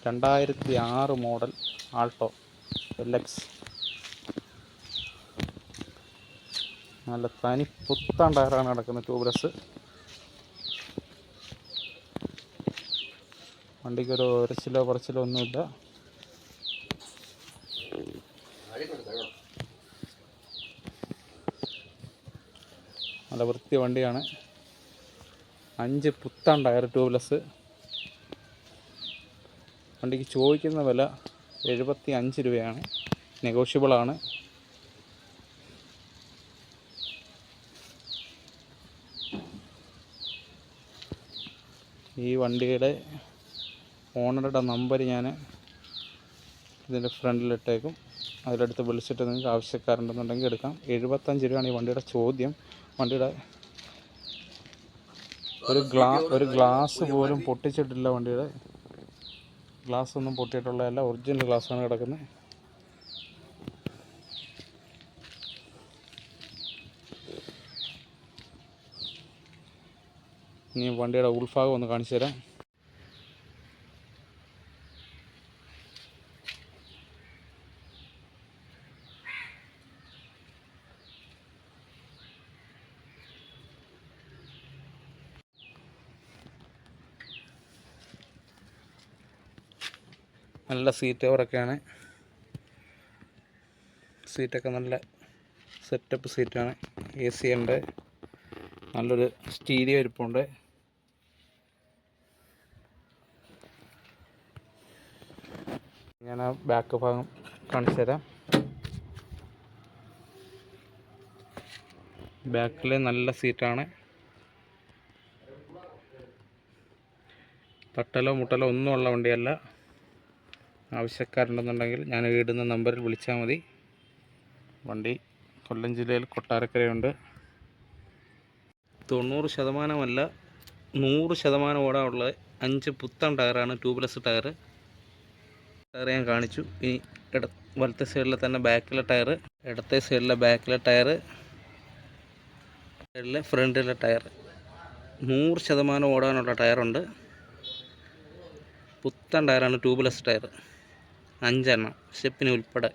2006 model Alto LX. നല്ല തനി പുത്തൻ ടയറാണ് കിടക്കുന്നത്, ട്യൂബ്ലെസ്. വണ്ടിക്കൊരു ഒരച്ചിലോ കുറച്ചിലോ ഒന്നുമില്ല. നല്ല വൃത്തി വണ്ടിയാണ്. 5 പുത്തൻ ടയർ, ട്യൂബ്ലെസ്. വണ്ടിക്ക് ചോദിക്കുന്ന വില 75 രൂപയാണ്. നെഗോഷ്യബിളാണ്. ഈ വണ്ടിയുടെ ഓണറുടെ നമ്പർ ഞാൻ ഇതിൻ്റെ ഫ്രണ്ടിലിട്ടേക്കും. അതിലെടുത്ത് വിളിച്ചിട്ട് നിങ്ങൾക്ക് ആവശ്യക്കാരുണ്ടെന്നുണ്ടെങ്കിൽ എടുക്കാം. 75 രൂപയാണ് ഈ വണ്ടിയുടെ ചോദ്യം. വണ്ടിയുടെ ഒരു ഗ്ലാസ് പോലും പൊട്ടിച്ചിട്ടില്ല. വണ്ടിയുടെ ഗ്ലാസ് ഒന്നും പൊട്ടിയിട്ടുള്ളതല്ല, ഒറിജിനൽ ഗ്ലാസ്സാണ് കിടക്കുന്നത്. ഇനി വണ്ടിയുടെ ഉൾഭാഗം ഒന്ന് കാണിച്ചു തരാം. നല്ല സീറ്റ് കവറൊക്കെയാണ്. സീറ്റൊക്കെ നല്ല സെറ്റപ്പ് സീറ്റാണ്. AC ഉണ്ട്. നല്ലൊരു സ്റ്റീരിയോ ഇരിപ്പുണ്ട്. ഞാൻ ആ ബാക്ക് ഭാഗം കാണിച്ചു തരാം. ബാക്കിൽ നല്ല സീറ്റാണ്. തട്ടലോ മുട്ടലോ ഒന്നുമുള്ള വണ്ടിയല്ല. ആവശ്യക്കാരുണ്ടെന്നുണ്ടെങ്കിൽ ഞാൻ ഇടുന്ന നമ്പറിൽ വിളിച്ചാൽ മതി. വണ്ടി കൊല്ലം ജില്ലയിൽ കൊട്ടാരക്കരയുണ്ട്. 90% 100% ഓടാനുള്ള 5 പുത്തൻ ടയറാണ്, ട്യൂബ്ലെസ് ടയർ. ഞാൻ കാണിച്ചു. ഇനി വലത്തെ സൈഡിലെ തന്നെ ബാക്കിലെ ടയർ, ഇടത്തെ സൈഡിലെ ബാക്കിലെ ടയർ, സൈഡിലെ ഫ്രണ്ടിലെ ടയർ. 100% ഓടാനുള്ള ടയറുണ്ട്. പുത്തൻ ടയറാണ്, ട്യൂബ്ലെസ് ടയർ. 5 എണ്ണം സ്റ്റെപ്പിന് ഉൾപ്പെടെ.